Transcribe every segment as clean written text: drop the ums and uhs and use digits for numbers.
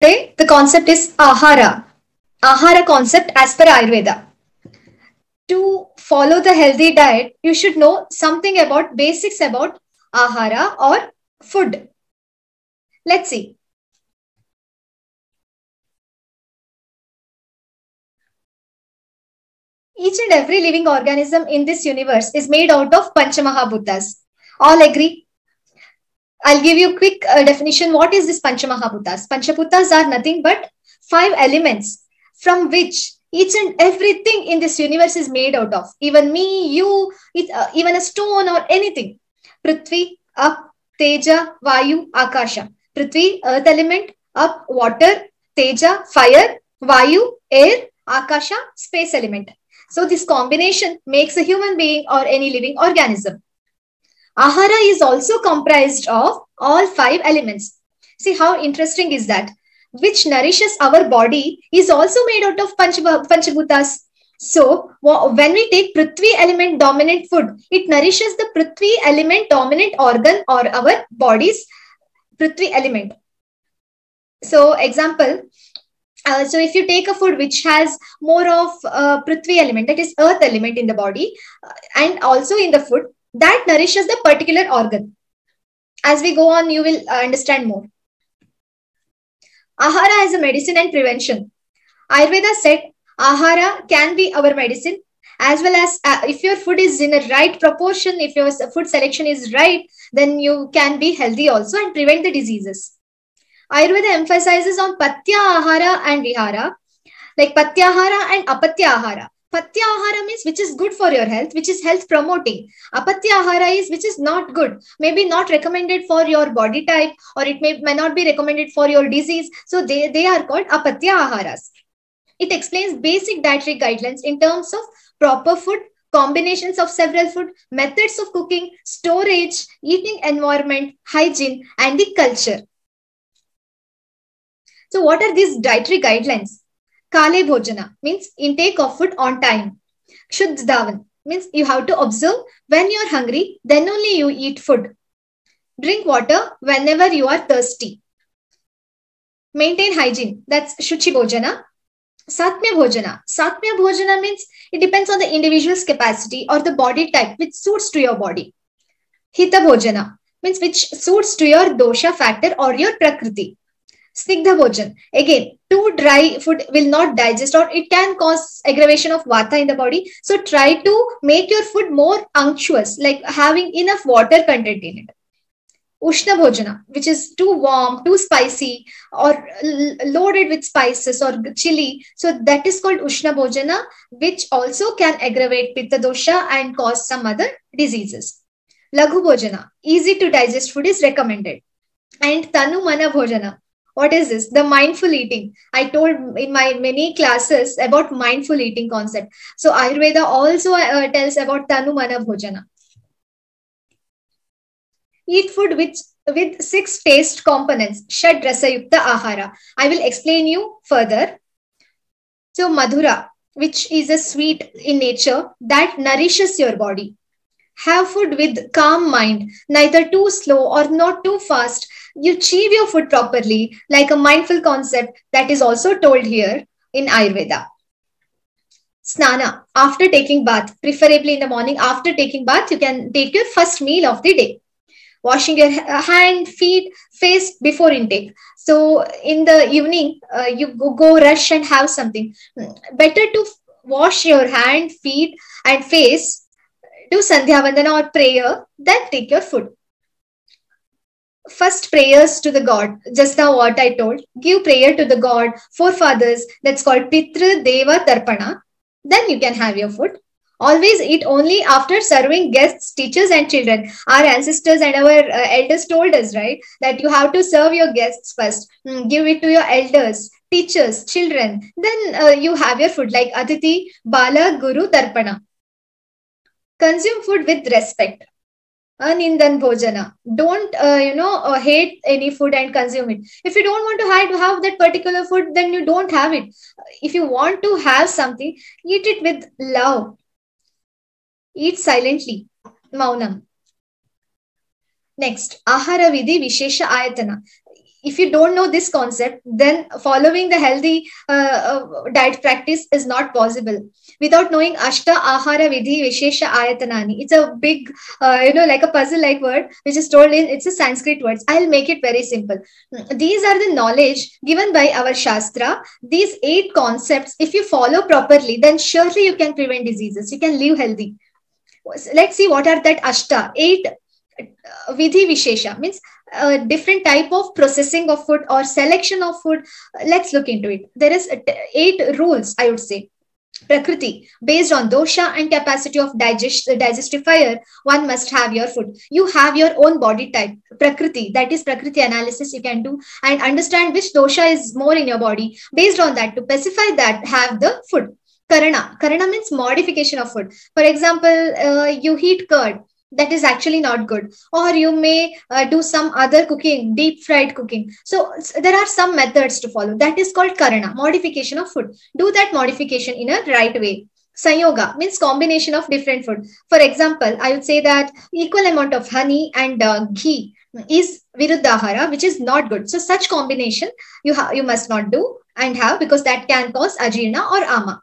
Today, the concept is Ahara. Ahara concept as per Ayurveda. To follow the healthy diet, you should know something about basics about Ahara or food. Let's see. Each and every living organism in this universe is made out of Panchamahabhutas. All agree? I'll give you a quick definition. What is this Panchamahabhutas? Panchaputas are nothing but 5 elements from which each and everything in this universe is made out of. Even me, you, even a stone or anything. Prithvi, up, Teja, Vayu, Akasha. Prithvi, earth element, up, water, Teja, fire, Vayu, air, Akasha, space element. So this combination makes a human being or any living organism. Ahara is also comprised of all 5 elements. See how interesting is that? Which nourishes our body is also made out of Panchabhutas. So when we take Prithvi element dominant food, it nourishes the Prithvi element dominant organ or our body's Prithvi element. So example, so if you take a food which has more of Prithvi element, that is earth element in the body and also in the food, that nourishes the particular organ. As we go on, you will understand more. Ahara as a medicine and prevention. Ayurveda said Ahara can be our medicine as well as if your food is in a right proportion, if your food selection is right, then you can be healthy also and prevent the diseases. Ayurveda emphasizes on Patya Ahara and Vihara, like Patya Ahara and Apatya Ahara. Patya Ahara means which is good for your health, which is health promoting. Apatya Ahara is which is not good, maybe not recommended for your body type, or it may not be recommended for your disease. So they are called Apatya Aharas. It explains basic dietary guidelines in terms of proper food, combinations of several food, methods of cooking, storage, eating environment, hygiene, and the culture. So what are these dietary guidelines? Kale Bhojana means intake of food on time. Shuddh Dhavan means you have to observe when you are hungry, then only you eat food. Drink water whenever you are thirsty. Maintain hygiene, that's Shuchi Bhojana. Satmya Bhojana. Satmya Bhojana means it depends on the individual's capacity or the body type which suits to your body. Hita Bhojana means which suits to your dosha factor or your prakriti. Snigdha Bhojan. Again, too dry food will not digest or it can cause aggravation of vata in the body. So try to make your food more unctuous, like having enough water content in it. Ushna Bhojana, which is too warm, too spicy, or loaded with spices or chili. So that is called Ushna Bhojana, which also can aggravate Pitta dosha and cause some other diseases. Laghu Bhojana, easy to digest food is recommended. And Tanu Mana Bhojana. What is this? The mindful eating. I told in my many classes about mindful eating concept. So Ayurveda also tells about Tanu Mana Bhojana. Eat food with 6 taste components. Shad Rasa Yukta Ahara. I will explain you further. So Madhura, which is a sweet in nature that nourishes your body. Have food with calm mind, neither too slow or not too fast. You chew your food properly, like a mindful concept that is also told here in Ayurveda. Snana, after taking bath, preferably in the morning, after taking bath, you can take your first meal of the day. Washing your hand, feet, face before intake. So in the evening, you go rush and have something. Better to wash your hand, feet and face, do Sandhya Vandana or prayer, then take your food. First prayers to the God, just now what I told, give prayer to the God, forefathers, that's called Pitra Deva Tarpana, then you can have your food. Always eat only after serving guests, teachers and children. Our ancestors and our elders told us, right, that you have to serve your guests first. Give it to your elders, teachers, children. Then you have your food like Atiti, Bala, Guru, Tarpana. Consume food with respect. Anindan Bhojana. Don't, hate any food and consume it. If you don't want to have that particular food, then you don't have it. If you want to have something, eat it with love. Eat silently. Maunam. Next, Ahara Vidhi Vishesha Ayatana. if you don't know this concept, then following the healthy diet practice is not possible. Without knowing Ashta Ahara Vidhi Vishesha Ayatanani, it's a big, like a puzzle-like word, which is told in, it's a Sanskrit words. I'll make it very simple. These are the knowledge given by our Shastra. These 8 concepts, if you follow properly, then surely you can prevent diseases. You can live healthy. Let's see what are that Ashta, 8 Vidhi Vishesha, means different type of processing of food or selection of food. Let's look into it. There is 8 rules, I would say. Prakriti, based on dosha and capacity of digestive fire, one must have your food. You have your own body type, Prakriti, that is Prakriti analysis you can do and understand which dosha is more in your body. Based on that, to specify that, have the food. Karana means modification of food. For example, you heat curd, that is actually not good, or you may do some other cooking, deep fried cooking. So there are some methods to follow. That is called karana, modification of food. Do that modification in a right way. Sanyoga means combination of different food. For example, I would say that equal amount of honey and ghee is viruddhahara, which is not good. So such combination you must not do and have, because that can cause ajirna or ama.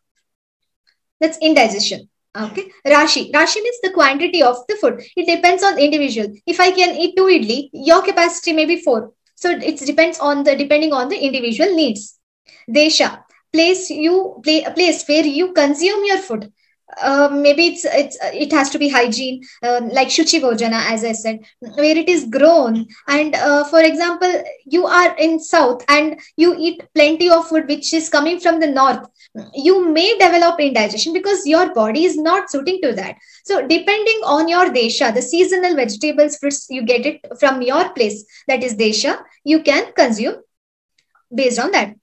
That's indigestion. Okay. Rashi means the quantity of the food. It depends on the individual. If I can eat 2 idli, your capacity may be 4. So it depends on depending on the individual needs. Desha, place where you consume your food. Maybe it has to be hygiene, like Shuchi Bhojana, as I said, where it is grown. And for example, you are in South and you eat plenty of food which is coming from the North. You may develop indigestion because your body is not suiting to that. So depending on your desha, the seasonal vegetables, fruits, you get it from your place, that is desha, you can consume based on that.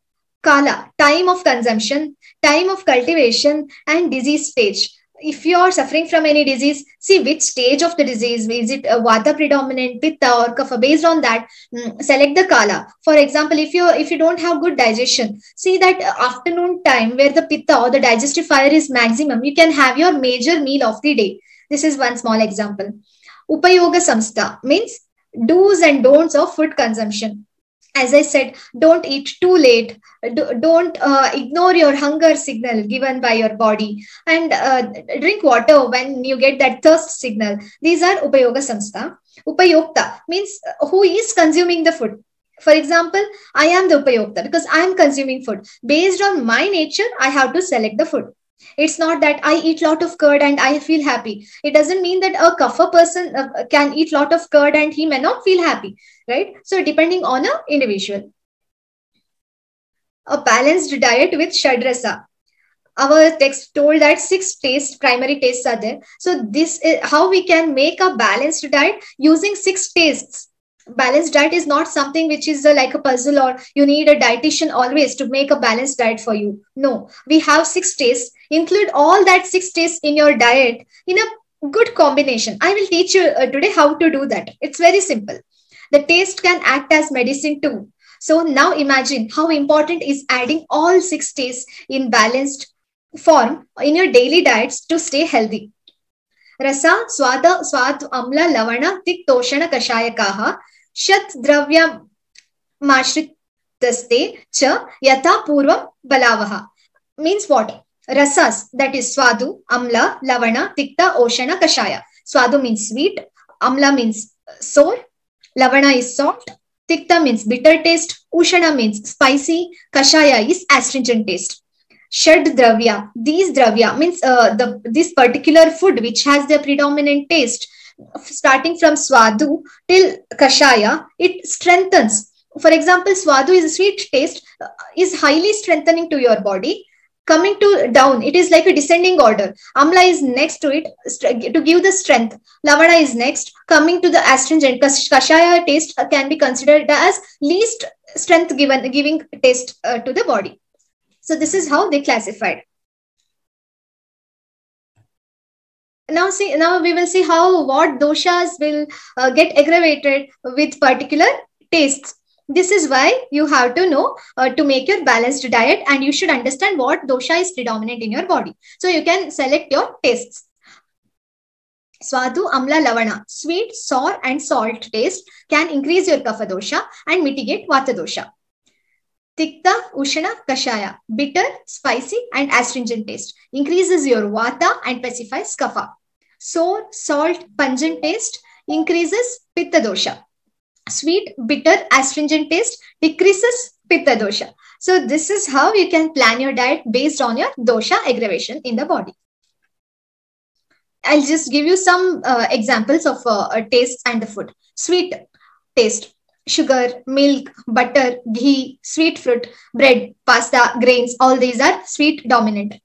Kala, time of consumption, time of cultivation, and disease stage. If you are suffering from any disease, see which stage of the disease. Is it a vata predominant, pitta, or kapha? Based on that, select the kala. For example, if you don't have good digestion, see that afternoon time where the pitta or the digestive fire is maximum, you can have your major meal of the day. This is one small example. Upayoga samstha means do's and don'ts of food consumption. As I said, don't eat too late. Don't ignore your hunger signal given by your body, and drink water when you get that thirst signal. These are Upayoga Samstha. Upayokta means who is consuming the food. For example, I am the Upayokta because I am consuming food. Based on my nature, I have to select the food. It's not that I eat lot of curd and I feel happy. It doesn't mean that a kapha person can eat lot of curd and he may not feel happy, right? So depending on an individual. A balanced diet with shadrasa. Our text told that 6 primary tastes are there. So this is how we can make a balanced diet using 6 tastes. Balanced diet is not something which is like a puzzle or you need a dietitian always to make a balanced diet for you. No, we have 6 tastes. Include all that 6 tastes in your diet in a good combination. I will teach you today how to do that. It's very simple. The taste can act as medicine too. So now imagine how important is adding all 6 tastes in balanced form in your daily diets to stay healthy. Rasa, swada, swad, amla, lavana, tik, toshana, kashayakaha, shat, dravya, mashrit, cha, yatha, purvam, balavaha. Means what? Rasas, that is swadu, amla, lavana, tikta, oshana, kashaya. Swadu means sweet, amla means sour, lavana is salt, tikta means bitter taste, ushana means spicy, kashaya is astringent taste. Shad dravya, these dravya means this particular food which has the predominant taste, starting from swadu till kashaya, it strengthens. For example, swadu is a sweet taste, is highly strengthening to your body. Coming to down, it is like a descending order. Amla is next to it to give the strength. Lavana is next. Coming to the astringent, kashaya taste can be considered as least strength giving taste to the body. So this is how they classified. Now we will see what doshas will get aggravated with particular tastes. This is why you have to know to make your balanced diet, and you should understand what dosha is predominant in your body. So you can select your tastes. Swadu, Amla, Lavana. Sweet, sour, and salt taste can increase your Kapha dosha and mitigate Vata dosha. Tikta, Ushana, Kashaya. Bitter, spicy, and astringent taste increases your Vata and pacifies Kapha. Sour, salt, pungent taste increases Pitta dosha. Sweet, bitter, astringent taste decreases Pitta dosha. So this is how you can plan your diet based on your dosha aggravation in the body. I'll just give you some examples of taste and the food. Sweet taste, sugar, milk, butter, ghee, sweet fruit, bread, pasta, grains, all these are sweet dominant.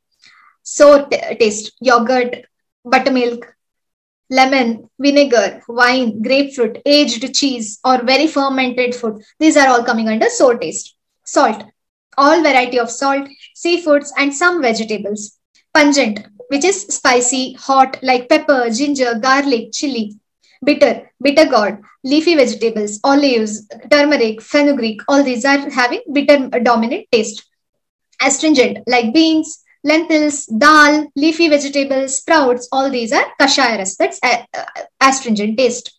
Sour taste, yogurt, buttermilk, lemon, vinegar, wine, grapefruit, aged cheese, or very fermented food. These are all coming under sour taste. Salt, all variety of salt, seafoods, and some vegetables. Pungent, which is spicy, hot, like pepper, ginger, garlic, chili. Bitter, bitter gourd, leafy vegetables, olives, turmeric, fenugreek, all these are having bitter dominant taste. Astringent, like beans, lentils, dal, leafy vegetables, sprouts, all these are kashaya ras, that's astringent taste.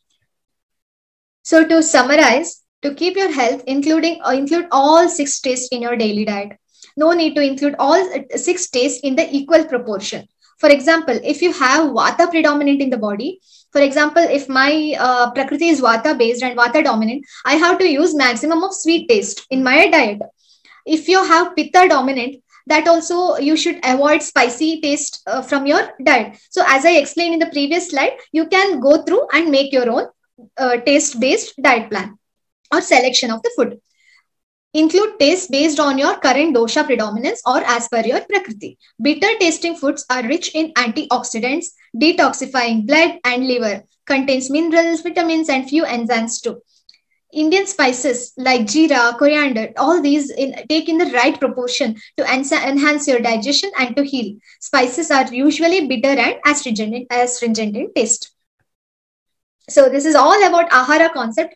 So to summarize, to keep your health, include all six tastes in your daily diet. No need to include all six tastes in the equal proportion. For example, if you have vata predominant in the body, for example, if my prakriti is vata based and vata dominant, I have to use maximum of sweet taste in my diet. If you have pitta dominant, that also you should avoid spicy taste from your diet. So as I explained in the previous slide, you can go through and make your own taste based diet plan or selection of the food. Include taste based on your current dosha predominance or as per your prakriti. Bitter tasting foods are rich in antioxidants, detoxifying blood and liver, contains minerals, vitamins, and few enzymes too. Indian spices like jeera, coriander, all these take in the right proportion to enhance your digestion and to heal. Spices are usually bitter and astringent in taste. So this is all about ahara concept.